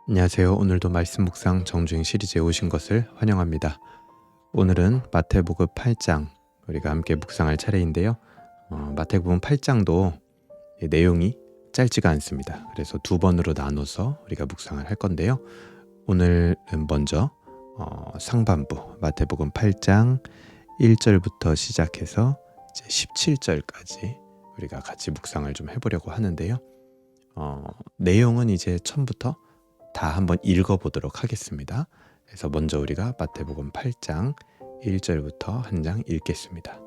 안녕하세요. 오늘도 말씀 묵상 정주행 시리즈에 오신 것을 환영합니다. 오늘은 마태복음 8장 우리가 함께 묵상할 차례인데요. 마태복음 8장도 내용이 짧지가 않습니다. 그래서 두 번으로 나눠서 우리가 묵상을 할 건데요. 오늘은 먼저 상반부 마태복음 8장 1절부터 시작해서 이제 17절까지 우리가 같이 묵상을 좀 해보려고 하는데요. 내용은 이제 처음부터 다 한번 읽어보도록 하겠습니다. 그래서 먼저 우리가 마태복음 8장 1절부터 한 장 읽겠습니다.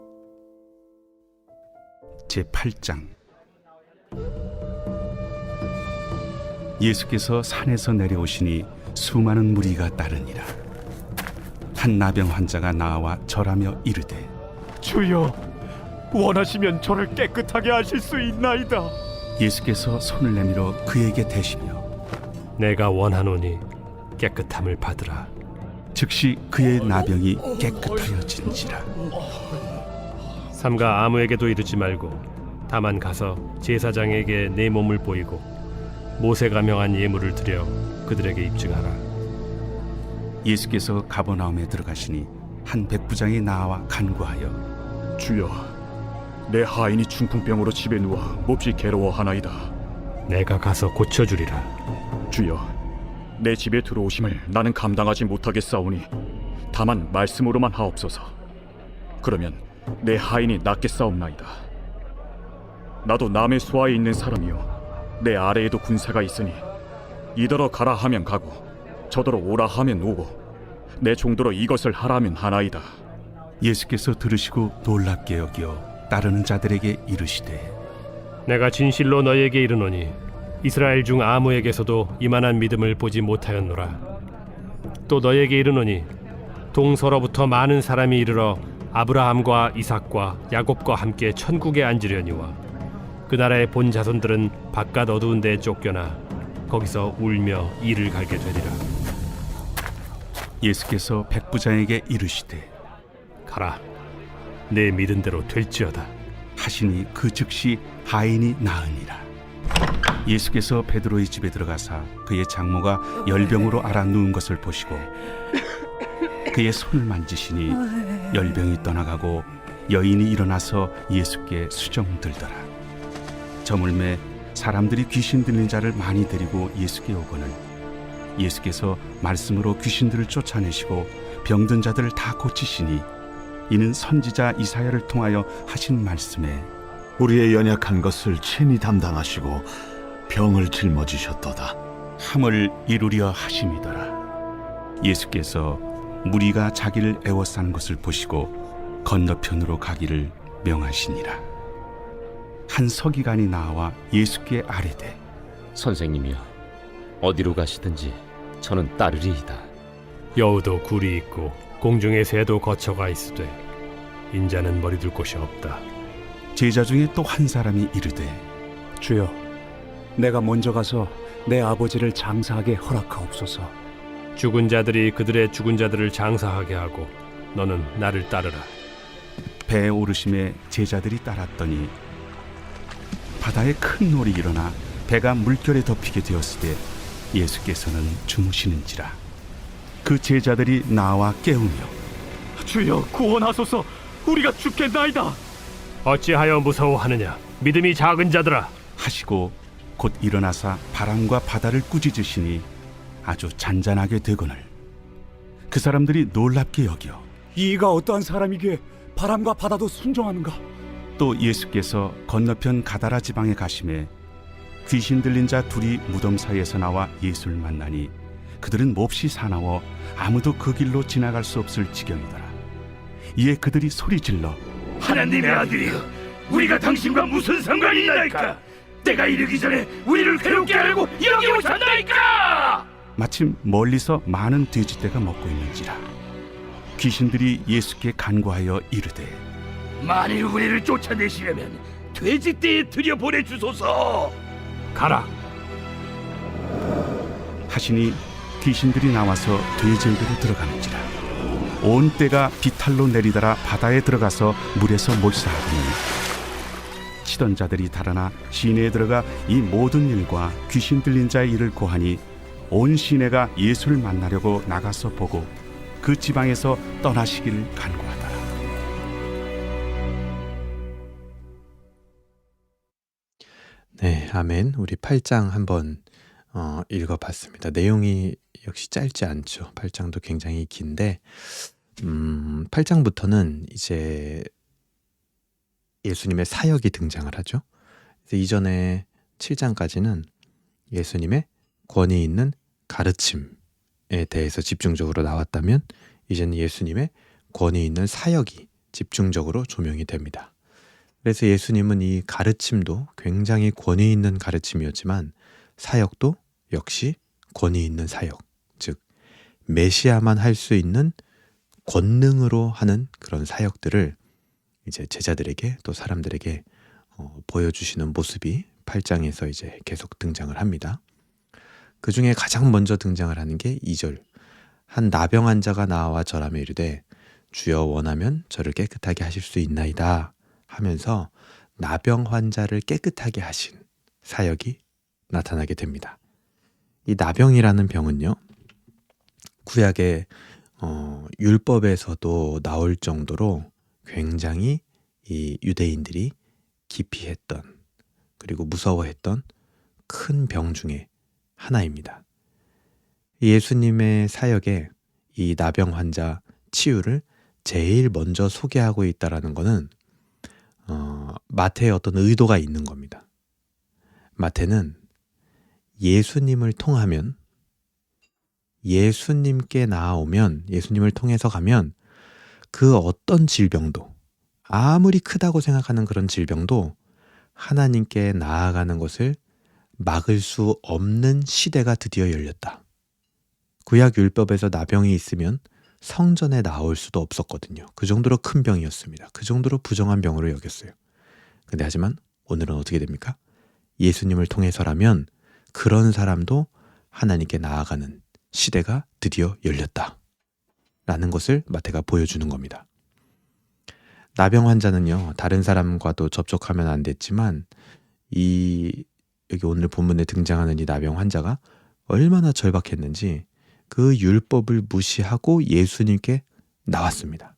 제8장. 예수께서 산에서 내려오시니 수많은 무리가 따르니라. 한 나병 환자가 나와 절하며 이르되, 주여, 원하시면 저를 깨끗하게 하실 수 있나이다. 예수께서 손을 내밀어 그에게 대시며 내가 원하노니 깨끗함을 받으라. 즉시 그의 나병이 깨끗하여진지라. 삼가 아무에게도 이르지 말고 다만 가서 제사장에게 내 몸을 보이고 모세가 명한 예물을 드려 그들에게 입증하라. 예수께서 가버나움에 들어가시니 한 백부장이 나와 간구하여, 주여, 내 하인이 중풍병으로 집에 누워 몹시 괴로워하나이다. 내가 가서 고쳐주리라. 주여, 내 집에 들어오심을 나는 감당하지 못하겠사오니 다만 말씀으로만 하옵소서. 그러면 내 하인이 낫겠사옵나이다. 나도 남의 수하에 있는 사람이요, 내 아래에도 군사가 있으니 이더러 가라 하면 가고 저더러 오라 하면 오고 내 종도로 이것을 하라면 하나이다. 예수께서 들으시고 놀랍게 여겨 따르는 자들에게 이르시되, 내가 진실로 너희에게 이르노니 이스라엘 중 아무에게서도 이만한 믿음을 보지 못하였노라. 또 너희에게 이르노니 동서로부터 많은 사람이 이르러 아브라함과 이삭과 야곱과 함께 천국에 앉으려니와 그 나라의 본 자손들은 바깥 어두운 데에 쫓겨나 거기서 울며 이를 갈게 되리라. 예수께서 백부장에게 이르시되, 가라, 내 믿은 대로 될지어다 하시니 그 즉시 하인이 나으니라. 예수께서 베드로의 집에 들어가사 그의 장모가 열병으로 앓아 누운 것을 보시고 그의 손을 만지시니 열병이 떠나가고 여인이 일어나서 예수께 수정들더라. 저물매 사람들이 귀신 들린 자를 많이 데리고 예수께 오거늘 예수께서 말씀으로 귀신들을 쫓아내시고 병든 자들을 다 고치시니 이는 선지자 이사야를 통하여 하신 말씀에 우리의 연약한 것을 친히 담당하시고 병을 짊어지셨도다 함을 이루려 하심이더라. 예수께서 무리가 자기를 애워싸는 것을 보시고 건너편으로 가기를 명하시니라. 한 서기관이 나와 예수께 아뢰되, 선생님이여, 어디로 가시든지 저는 따르리이다. 여우도 굴이 있고 공중의 새도 거처가 있으되 인자는 머리둘 곳이 없다. 제자 중에 또 한 사람이 이르되, 주여, 내가 먼저 가서 내 아버지를 장사하게 허락하옵소서. 죽은 자들이 그들의 죽은 자들을 장사하게 하고 너는 나를 따르라. 배에 오르심에 제자들이 따랐더니 바다에 큰 놀이 일어나 배가 물결에 덮이게 되었을 때 예수께서는 주무시는지라. 그 제자들이 나와 깨우며, 주여, 구원하소서, 우리가 죽겠나이다. 어찌하여 무서워하느냐, 믿음이 작은 자들아. 하시고 곧 일어나사 바람과 바다를 꾸짖으시니 아주 잔잔하게 되거늘 그 사람들이 놀랍게 여겨 이가 어떠한 사람이기에 바람과 바다도 순종하는가? 또 예수께서 건너편 가다라 지방에 가심에 귀신 들린 자 둘이 무덤 사이에서 나와 예수를 만나니 그들은 몹시 사나워 아무도 그 길로 지나갈 수 없을 지경이더라. 이에 그들이 소리질러, 하나님의 아들이여, 우리가 당신과 무슨 상관이 있나이까? 때가 이르기 전에 우리를 괴롭게 하려고 여기 오셨나이까? 마침 멀리서 많은 돼지떼가 먹고 있는지라. 귀신들이 예수께 간구하여 이르되, 만일 우리를 쫓아내시려면 돼지떼에 들여보내주소서. 가라. 하시니 귀신들이 나와서 돼지에게로 들어가는지라. 온 떼가 비탈로 내리더라 바다에 들어가서 물에서 몰사하더니 치던 자들이 달아나 시내에 들어가 이 모든 일과 귀신 들린 자의 일을 고하니 온 시내가 예수를 만나려고 나가서 보고 그 지방에서 떠나시기를 간구하더라. 네, 아멘. 우리 8장 한번 읽어봤습니다. 내용이 역시 짧지 않죠. 8장도 굉장히 긴데 8장부터는 이제 예수님의 사역이 등장을 하죠. 그래서 이전에 7장까지는 예수님의 권위 있는 가르침에 대해서 집중적으로 나왔다면 이제는 예수님의 권위 있는 사역이 집중적으로 조명이 됩니다. 그래서 예수님은 이 가르침도 굉장히 권위 있는 가르침이었지만 사역도 역시 권위 있는 사역, 즉 메시아만 할 수 있는 권능으로 하는 그런 사역들을 이제 제자들에게 또 사람들에게 보여주시는 모습이 8장에서 이제 계속 등장을 합니다. 그 중에 가장 먼저 등장을 하는 게 2절. 한 나병 환자가 나와 절하며 이르되 주여 원하면 저를 깨끗하게 하실 수 있나이다 하면서 나병 환자를 깨끗하게 하신 사역이 나타나게 됩니다. 이 나병이라는 병은요, 구약의 율법에서도 나올 정도로 굉장히 이 유대인들이 기피했던 그리고 무서워했던 큰 병 중에 하나입니다. 예수님의 사역에 이 나병 환자 치유를 제일 먼저 소개하고 있다라는 것은 마태의 어떤 의도가 있는 겁니다. 마태는 예수님을 통하면, 예수님께 나아오면, 예수님을 통해서 가면 그 어떤 질병도, 아무리 크다고 생각하는 그런 질병도 하나님께 나아가는 것을 막을 수 없는 시대가 드디어 열렸다. 구약 율법에서 나병이 있으면 성전에 나올 수도 없었거든요. 그 정도로 큰 병이었습니다. 그 정도로 부정한 병으로 여겼어요. 근데 하지만 오늘은 어떻게 됩니까? 예수님을 통해서라면 그런 사람도 하나님께 나아가는 시대가 드디어 열렸다. 라는 것을 마태가 보여주는 겁니다. 나병 환자는요, 다른 사람과도 접촉하면 안 됐지만 여기 오늘 본문에 등장하는 이 나병 환자가 얼마나 절박했는지 그 율법을 무시하고 예수님께 나왔습니다.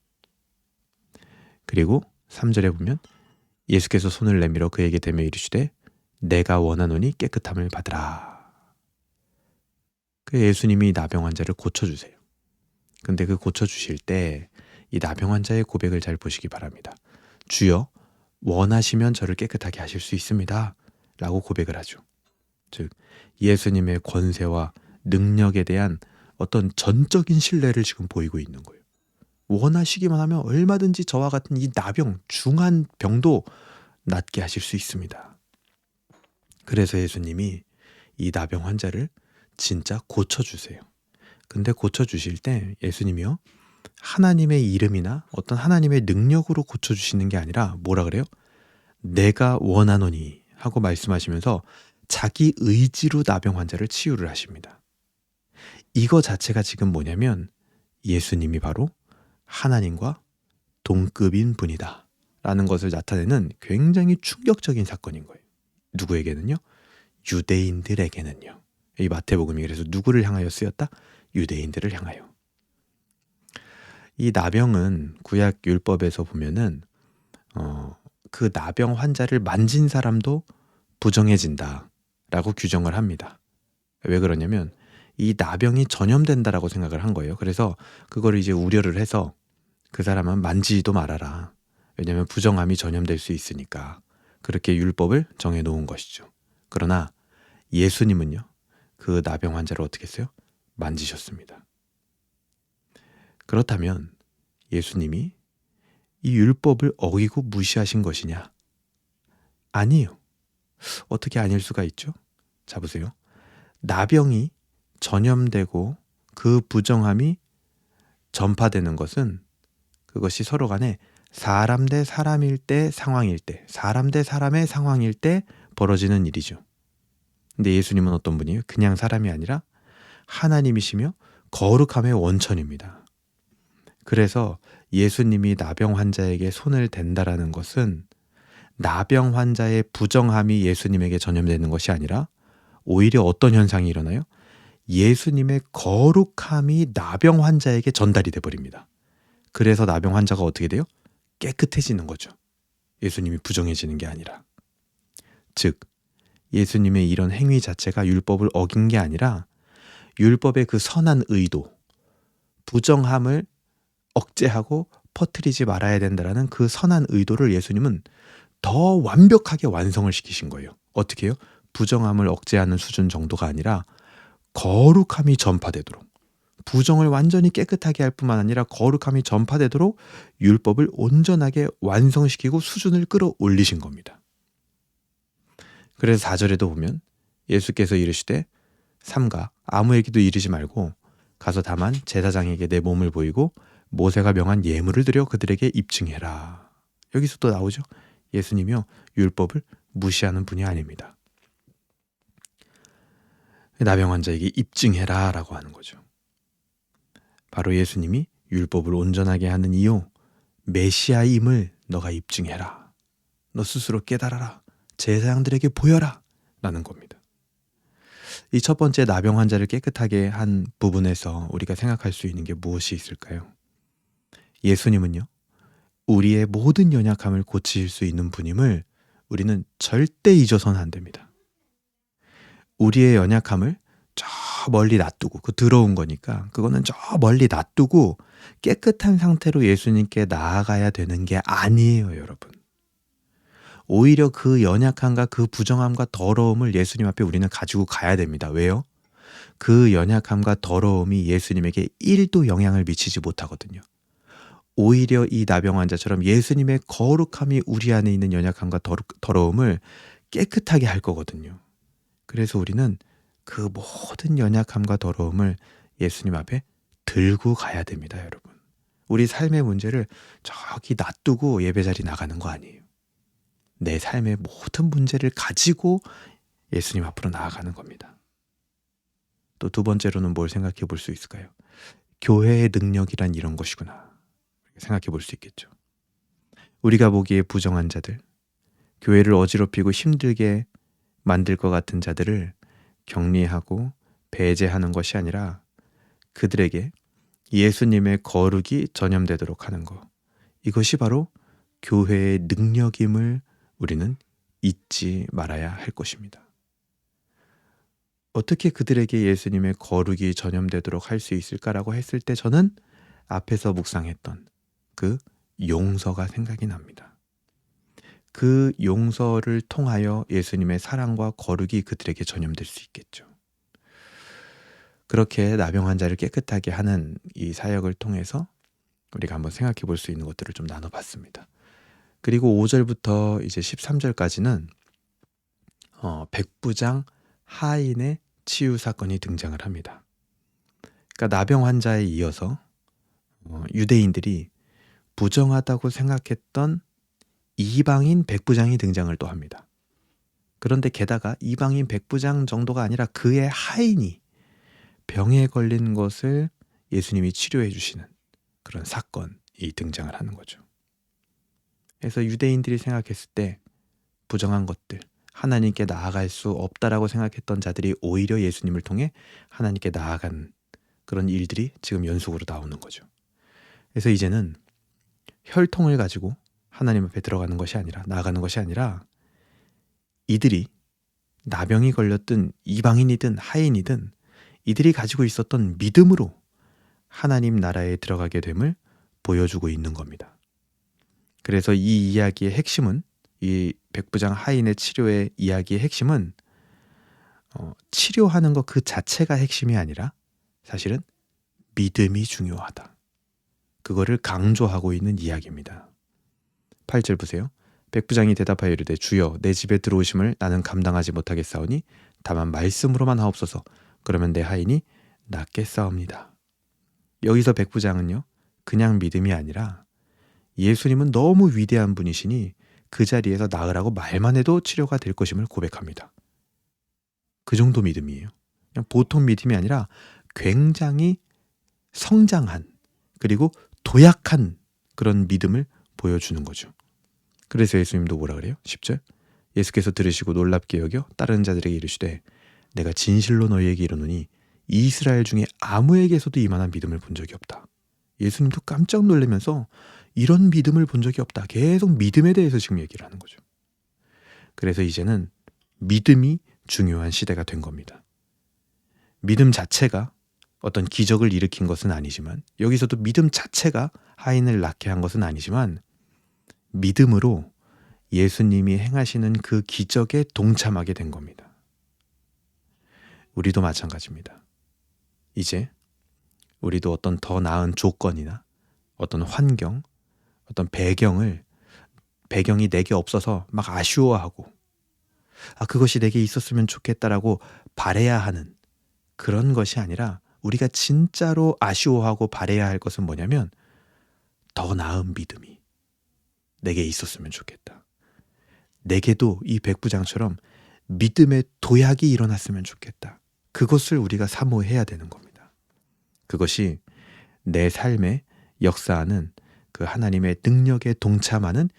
그리고 3절에 보면 예수께서 손을 내밀어 그에게 대며 이르시되 내가 원하노니 깨끗함을 받으라. 그 예수님이 나병 환자를 고쳐주세요. 근데 그 고쳐주실 때 이 나병 환자의 고백을 잘 보시기 바랍니다. 주여 원하시면 저를 깨끗하게 하실 수 있습니다. 라고 고백을 하죠. 즉 예수님의 권세와 능력에 대한 어떤 전적인 신뢰를 지금 보이고 있는 거예요. 원하시기만 하면 얼마든지 저와 같은 이 나병, 중한 병도 낫게 하실 수 있습니다. 그래서 예수님이 이 나병 환자를 진짜 고쳐주세요. 근데 고쳐주실 때 예수님이요, 하나님의 이름이나 어떤 하나님의 능력으로 고쳐주시는 게 아니라 뭐라 그래요? 내가 원하노니 하고 말씀하시면서 자기 의지로 나병 환자를 치유를 하십니다. 이거 자체가 지금 뭐냐면 예수님이 바로 하나님과 동급인 분이다 라는 것을 나타내는 굉장히 충격적인 사건인 거예요. 누구에게는요? 유대인들에게는요. 이 마태복음이 그래서 누구를 향하여 쓰였다? 유대인들을 향하여. 이 나병은 구약 율법에서 보면은 그 나병 환자를 만진 사람도 부정해진다 라고 규정을 합니다. 왜 그러냐면 이 나병이 전염된다라고 생각을 한 거예요. 그래서 그거를 이제 우려를 해서 그 사람은 만지지도 말아라. 왜냐하면 부정함이 전염될 수 있으니까 그렇게 율법을 정해놓은 것이죠. 그러나 예수님은요, 그 나병 환자를 어떻게 했어요? 만지셨습니다. 그렇다면 예수님이 이 율법을 어기고 무시하신 것이냐? 아니에요. 어떻게 아닐 수가 있죠? 자 보세요. 나병이 전염되고 그 부정함이 전파되는 것은 그것이 서로 간에 사람 대 사람일 때, 상황일 때, 사람 대 사람의 상황일 때 벌어지는 일이죠. 근데 예수님은 어떤 분이에요? 그냥 사람이 아니라 하나님이시며 거룩함의 원천입니다. 그래서 예수님이 나병 환자에게 손을 댄다라는 것은 나병 환자의 부정함이 예수님에게 전염되는 것이 아니라 오히려 어떤 현상이 일어나요? 예수님의 거룩함이 나병 환자에게 전달이 돼 버립니다. 그래서 나병 환자가 어떻게 돼요? 깨끗해지는 거죠. 예수님이 부정해지는 게 아니라. 즉 예수님의 이런 행위 자체가 율법을 어긴 게 아니라 율법의 그 선한 의도, 부정함을 억제하고 퍼뜨리지 말아야 된다라는 그 선한 의도를 예수님은 더 완벽하게 완성을 시키신 거예요. 어떻게 해요? 부정함을 억제하는 수준 정도가 아니라 거룩함이 전파되도록, 부정을 완전히 깨끗하게 할 뿐만 아니라 거룩함이 전파되도록 율법을 온전하게 완성시키고 수준을 끌어올리신 겁니다. 그래서 4절에도 보면 예수께서 이르시되 삼가 아무에게도 이르지 말고 가서 다만 제사장에게 내 몸을 보이고 모세가 명한 예물을 드려 그들에게 입증해라. 여기서 또 나오죠. 예수님이요 율법을 무시하는 분이 아닙니다. 나병 환자에게 입증해라 라고 하는 거죠. 바로 예수님이 율법을 온전하게 하는 이유, 메시아임을 너가 입증해라. 너 스스로 깨달아라. 제사장들에게 보여라 라는 겁니다. 이 첫 번째 나병 환자를 깨끗하게 한 부분에서 우리가 생각할 수 있는 게 무엇이 있을까요? 예수님은요 우리의 모든 연약함을 고치실 수 있는 분임을 우리는 절대 잊어서는 안 됩니다. 우리의 연약함을 저 멀리 놔두고, 그 더러운 거니까 그거는 저 멀리 놔두고 깨끗한 상태로 예수님께 나아가야 되는 게 아니에요, 여러분. 오히려 그 연약함과 그 부정함과 더러움을 예수님 앞에 우리는 가지고 가야 됩니다. 왜요? 그 연약함과 더러움이 예수님에게 1도 영향을 미치지 못하거든요. 오히려 이 나병 환자처럼 예수님의 거룩함이 우리 안에 있는 연약함과 더러움을 깨끗하게 할 거거든요. 그래서 우리는 그 모든 연약함과 더러움을 예수님 앞에 들고 가야 됩니다, 여러분. 우리 삶의 문제를 저기 놔두고 예배 자리 나가는 거 아니에요. 내 삶의 모든 문제를 가지고 예수님 앞으로 나아가는 겁니다. 또 두 번째로는 뭘 생각해 볼 수 있을까요? 교회의 능력이란 이런 것이구나 생각해 볼 수 있겠죠. 우리가 보기에 부정한 자들, 교회를 어지럽히고 힘들게 만들 것 같은 자들을 격리하고 배제하는 것이 아니라 그들에게 예수님의 거룩이 전염되도록 하는 것, 이것이 바로 교회의 능력임을 우리는 잊지 말아야 할 것입니다. 어떻게 그들에게 예수님의 거룩이 전염되도록 할 수 있을까라고 했을 때 저는 앞에서 묵상했던 그 용서가 생각이 납니다. 그 용서를 통하여 예수님의 사랑과 거룩이 그들에게 전염될 수 있겠죠. 그렇게 나병 환자를 깨끗하게 하는 이 사역을 통해서 우리가 한번 생각해 볼 수 있는 것들을 좀 나눠봤습니다. 그리고 5절부터 이제 13절까지는 백부장 하인의 치유 사건이 등장을 합니다. 그러니까 나병 환자에 이어서 유대인들이 부정하다고 생각했던 이방인 백부장이 등장을 또 합니다. 그런데 게다가 이방인 백부장 정도가 아니라 그의 하인이 병에 걸린 것을 예수님이 치료해 주시는 그런 사건이 등장을 하는 거죠. 그래서 유대인들이 생각했을 때 부정한 것들, 하나님께 나아갈 수 없다라고 생각했던 자들이 오히려 예수님을 통해 하나님께 나아간 그런 일들이 지금 연속으로 나오는 거죠. 그래서 이제는 혈통을 가지고 하나님 앞에 들어가는 것이 아니라, 나아가는 것이 아니라 이들이 나병이 걸렸든 이방인이든 하인이든 이들이 가지고 있었던 믿음으로 하나님 나라에 들어가게 됨을 보여주고 있는 겁니다. 그래서 이 이야기의 핵심은, 이 백부장 하인의 치료의 이야기의 핵심은 치료하는 것 그 자체가 핵심이 아니라 사실은 믿음이 중요하다. 그거를 강조하고 있는 이야기입니다. 8절 보세요. 백부장이 대답하여 이르되 주여 내 집에 들어오심을 나는 감당하지 못하겠사오니 다만 말씀으로만 하옵소서. 그러면 내 하인이 낫겠사옵니다. 여기서 백부장은요 그냥 믿음이 아니라 예수님은 너무 위대한 분이시니 그 자리에서 나으라고 말만 해도 치료가 될 것임을 고백합니다. 그 정도 믿음이에요. 그냥 보통 믿음이 아니라 굉장히 성장한, 그리고 도약한 그런 믿음을 보여주는 거죠. 그래서 예수님도 뭐라 그래요? 10절 예수께서 들으시고 놀랍게 여겨 다른 자들에게 이르시되 내가 진실로 너희에게 이르노니 이스라엘 중에 아무에게서도 이만한 믿음을 본 적이 없다. 예수님도 깜짝 놀라면서 이런 믿음을 본 적이 없다. 계속 믿음에 대해서 지금 얘기를 하는 거죠. 그래서 이제는 믿음이 중요한 시대가 된 겁니다. 믿음 자체가 어떤 기적을 일으킨 것은 아니지만, 여기서도 믿음 자체가 하인을 낳게 한 것은 아니지만, 믿음으로 예수님이 행하시는 그 기적에 동참하게 된 겁니다. 우리도 마찬가지입니다. 이제 우리도 어떤 더 나은 조건이나 어떤 환경, 어떤 배경이 내게 없어서 막 아쉬워하고, 그것이 내게 있었으면 좋겠다라고 바라야 하는 그런 것이 아니라, 우리가 진짜로 아쉬워하고 바라야 할 것은 뭐냐면, 더 나은 믿음이 내게 있었으면 좋겠다. 내게도 이 백부장처럼 믿음의 도약이 일어났으면 좋겠다. 그것을 우리가 사모해야 되는 겁니다. 그것이 내 삶에 역사하는 그 하나님의 능력에 동참하는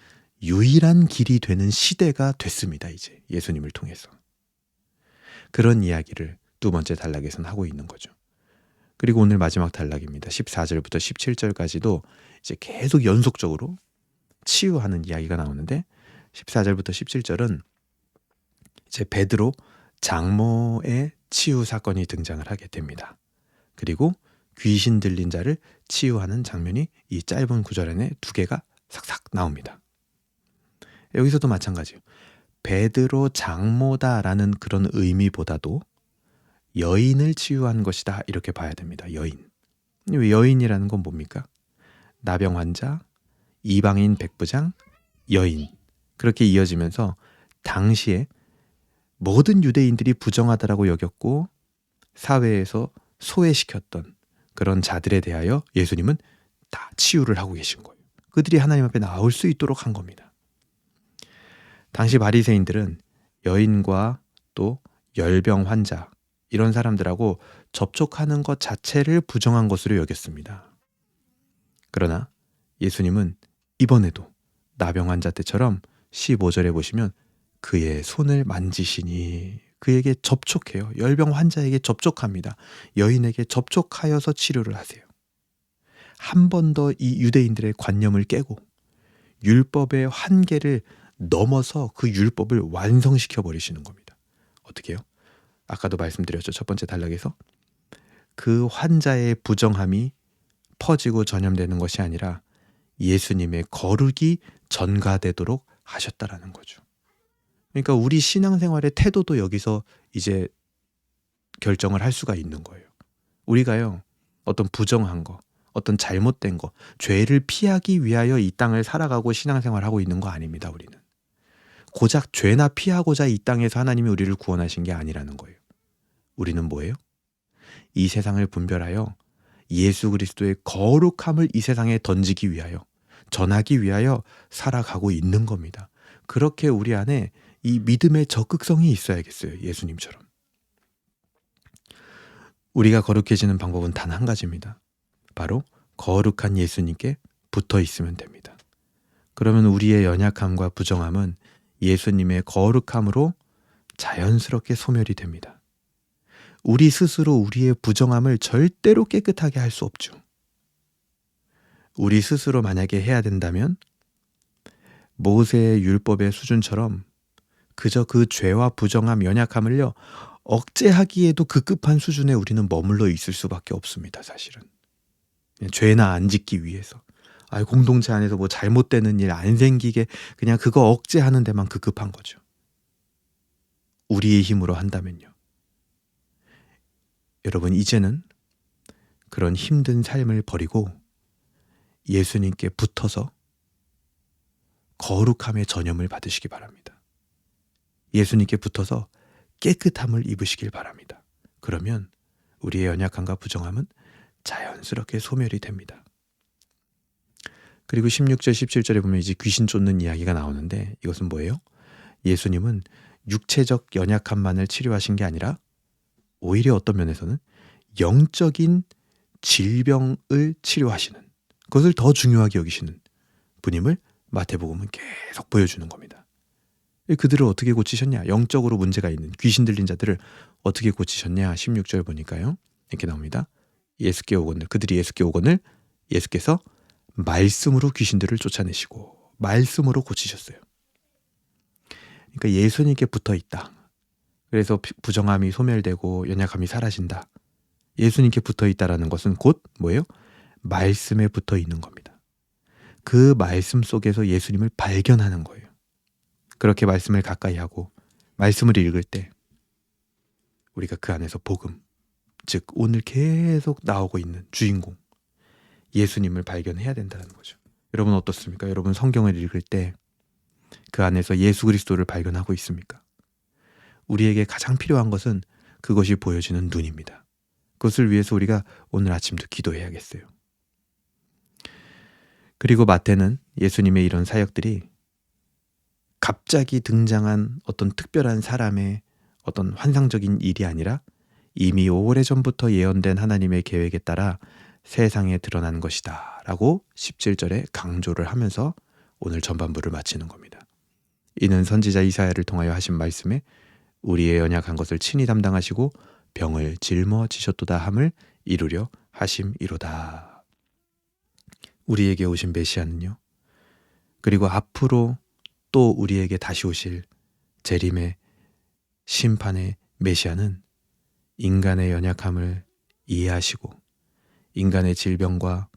유일한 길이 되는 시대가 됐습니다. 이제 예수님을 통해서. 그런 이야기를 두 번째 단락에서는 하고 있는 거죠. 그리고 오늘 마지막 단락입니다. 14절부터 17절까지도 이제 계속 연속적으로 치유하는 이야기가 나오는데, 14절부터 17절은 이제 베드로 장모의 치유 사건이 등장을 하게 됩니다. 그리고 귀신 들린 자를 치유하는 장면이 이 짧은 구절 안에 두 개가 삭삭 나옵니다. 여기서도 마찬가지예요. 베드로 장모다라는 그런 의미보다도 여인을 치유한 것이다, 이렇게 봐야 됩니다. 여인. 여인이라는 건 뭡니까? 나병 환자, 이방인 백부장, 여인. 그렇게 이어지면서 당시에 모든 유대인들이 부정하다라고 여겼고 사회에서 소외시켰던 그런 자들에 대하여 예수님은 다 치유를 하고 계신 거예요. 그들이 하나님 앞에 나올 수 있도록 한 겁니다. 당시 바리새인들은 여인과 또 열병 환자, 이런 사람들하고 접촉하는 것 자체를 부정한 것으로 여겼습니다. 그러나 예수님은 이번에도 나병 환자 때처럼 15절에 보시면 그의 손을 만지시니, 그에게 접촉해요. 열병 환자에게 접촉합니다. 여인에게 접촉하여서 치료를 하세요. 한 번 더 이 유대인들의 관념을 깨고 율법의 한계를 넘어서 그 율법을 완성시켜 버리시는 겁니다. 어떻게 해요? 아까도 말씀드렸죠. 첫 번째 단락에서 그 환자의 부정함이 퍼지고 전염되는 것이 아니라 예수님의 거룩이 전가되도록 하셨다라는 거죠. 그러니까 우리 신앙생활의 태도도 여기서 이제 결정을 할 수가 있는 거예요. 우리가요, 어떤 부정한 거, 어떤 잘못된 거, 죄를 피하기 위하여 이 땅을 살아가고 신앙생활하고 있는 거 아닙니다. 우리는 고작 죄나 피하고자 이 땅에서 하나님이 우리를 구원하신 게 아니라는 거예요. 우리는 뭐예요? 이 세상을 분별하여 예수 그리스도의 거룩함을 이 세상에 던지기 위하여, 전하기 위하여 살아가고 있는 겁니다. 그렇게 우리 안에 이 믿음의 적극성이 있어야겠어요. 예수님처럼. 우리가 거룩해지는 방법은 단 한 가지입니다. 바로 거룩한 예수님께 붙어 있으면 됩니다. 그러면 우리의 연약함과 부정함은 예수님의 거룩함으로 자연스럽게 소멸이 됩니다. 우리 스스로 우리의 부정함을 절대로 깨끗하게 할 수 없죠. 우리 스스로 만약에 해야 된다면 모세의 율법의 수준처럼 그저 그 죄와 부정함, 연약함을요 억제하기에도 급급한 수준에 우리는 머물러 있을 수밖에 없습니다. 사실은 죄나 안 짓기 위해서, 공동체 안에서 뭐 잘못되는 일 안 생기게 그냥 그거 억제하는 데만 급급한 거죠. 우리의 힘으로 한다면요. 여러분, 이제는 그런 힘든 삶을 버리고 예수님께 붙어서 거룩함의 전염을 받으시기 바랍니다. 예수님께 붙어서 깨끗함을 입으시길 바랍니다. 그러면 우리의 연약함과 부정함은 자연스럽게 소멸이 됩니다. 그리고 16절, 17절에 보면 이제 귀신 쫓는 이야기가 나오는데, 이것은 뭐예요? 예수님은 육체적 연약함만을 치료하신 게 아니라 오히려 어떤 면에서는 영적인 질병을 치료하시는, 그것을 더 중요하게 여기시는 분임을 마태복음은 계속 보여주는 겁니다. 그들을 어떻게 고치셨냐? 영적으로 문제가 있는 귀신 들린 자들을 어떻게 고치셨냐? 16절 보니까요. 이렇게 나옵니다. 그들이 예수께 오거늘 예수께서 말씀으로 귀신들을 쫓아내시고 말씀으로 고치셨어요. 그러니까 예수님께 붙어 있다. 그래서 부정함이 소멸되고 연약함이 사라진다. 예수님께 붙어 있다라는 것은 곧 뭐예요? 말씀에 붙어 있는 겁니다. 그 말씀 속에서 예수님을 발견하는 거예요. 그렇게 말씀을 가까이 하고 말씀을 읽을 때 우리가 그 안에서 복음, 즉 오늘 계속 나오고 있는 주인공 예수님을 발견해야 된다는 거죠. 여러분 어떻습니까? 여러분 성경을 읽을 때 그 안에서 예수 그리스도를 발견하고 있습니까? 우리에게 가장 필요한 것은 그것이 보여지는 눈입니다. 그것을 위해서 우리가 오늘 아침도 기도해야겠어요. 그리고 마태는 예수님의 이런 사역들이 갑자기 등장한 어떤 특별한 사람의 어떤 환상적인 일이 아니라 이미 오래전부터 예언된 하나님의 계획에 따라 세상에 드러난 것이다 라고 17절에 강조를 하면서 오늘 전반부를 마치는 겁니다. 이는 선지자 이사야를 통하여 하신 말씀에 우리의 연약한 것을 친히 담당하시고 병을 짊어지셨도다 함을 이루려 하심이로다. 우리에게 오신 메시아는요. 그리고 앞으로 또 우리에게 다시 오실 재림의 심판의 메시아는 인간의 연약함을 이해하시고 인간의 질병과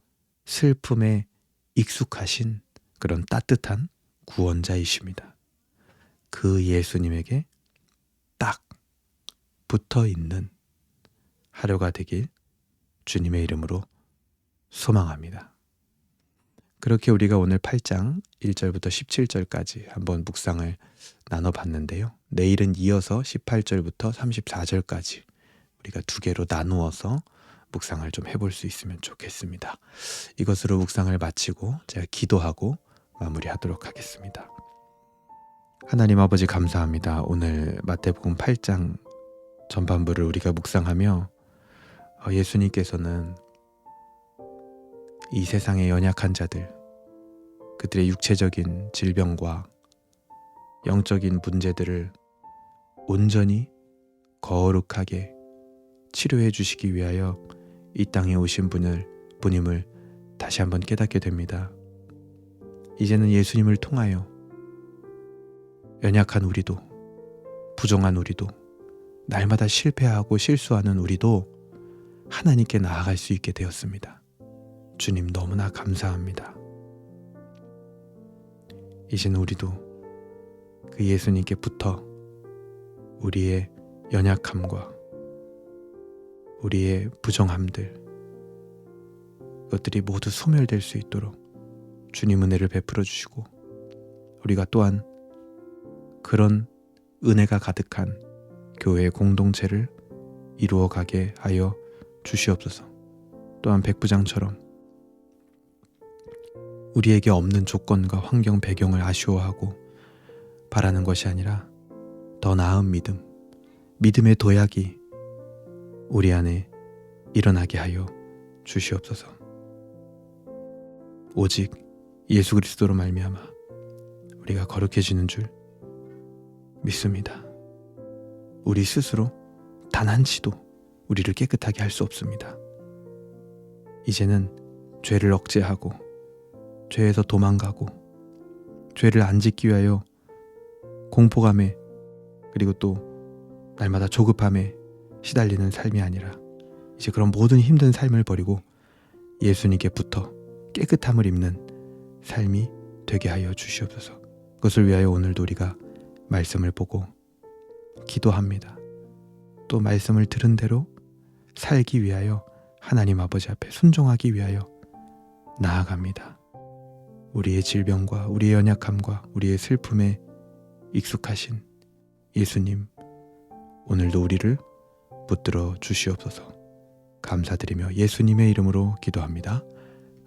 슬픔에 익숙하신 그런 따뜻한 구원자이십니다. 그 예수님에게 딱 붙어 있는 하루가 되길 주님의 이름으로 소망합니다. 그렇게 우리가 오늘 8장 1절부터 17절까지 한번 묵상을 나눠봤는데요. 내일은 이어서 18절부터 34절까지 우리가 두 개로 나누어서 묵상을 좀 해볼 수 있으면 좋겠습니다. 이것으로 묵상을 마치고 제가 기도하고 마무리하도록 하겠습니다. 하나님 아버지 감사합니다. 오늘 마태복음 8장 전반부를 우리가 묵상하며 예수님께서는 이 세상의 연약한 자들, 그들의 육체적인 질병과 영적인 문제들을 온전히 거룩하게 치료해 주시기 위하여 이 땅에 오신 분임을 다시 한번 깨닫게 됩니다. 이제는 예수님을 통하여 연약한 우리도, 부정한 우리도, 날마다 실패하고 실수하는 우리도 하나님께 나아갈 수 있게 되었습니다. 주님 너무나 감사합니다. 이제는 우리도 그 예수님께 붙어 우리의 연약함과 우리의 부정함들, 그것들이 모두 소멸될 수 있도록 주님 은혜를 베풀어 주시고 우리가 또한 그런 은혜가 가득한 교회의 공동체를 이루어가게 하여 주시옵소서. 또한 백부장처럼 우리에게 없는 조건과 환경 배경을 아쉬워하고 바라는 것이 아니라 더 나은 믿음, 믿음의 도약이 우리 안에 일어나게 하여 주시옵소서. 오직 예수 그리스도로 말미암아 우리가 거룩해지는 줄 믿습니다. 우리 스스로 단 한치도 우리를 깨끗하게 할 수 없습니다. 이제는 죄를 억제하고 죄에서 도망가고 죄를 안 짓기 위하여 공포감에 그리고 또 날마다 조급함에 시달리는 삶이 아니라 이제 그런 모든 힘든 삶을 버리고 예수님께 붙어 깨끗함을 입는 삶이 되게 하여 주시옵소서. 그것을 위하여 오늘도 우리가 말씀을 보고 기도합니다. 또 말씀을 들은 대로 살기 위하여 하나님 아버지 앞에 순종하기 위하여 나아갑니다. 우리의 질병과 우리의 연약함과 우리의 슬픔에 익숙하신 예수님, 오늘도 우리를 붙들어 주시옵소서. 감사드리며 예수님의 이름으로 기도합니다.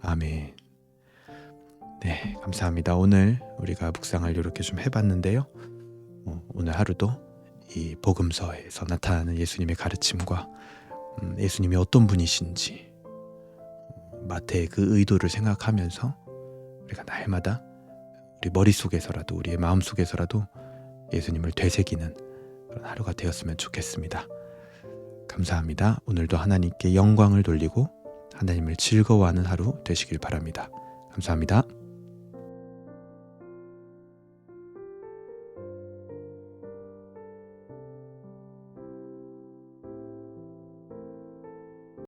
아멘. 네, 감사합니다. 오늘 우리가 묵상을 이렇게 좀 해봤는데요. 오늘 하루도 이 복음서에서 나타나는 예수님의 가르침과 예수님이 어떤 분이신지 마태의 그 의도를 생각하면서 우리가 날마다 우리 머릿속에서라도 우리의 마음속에서라도 예수님을 되새기는 그런 하루가 되었으면 좋겠습니다. 감사합니다. 오늘도 하나님께 영광을 돌리고 하나님을 즐거워하는 하루 되시길 바랍니다. 감사합니다.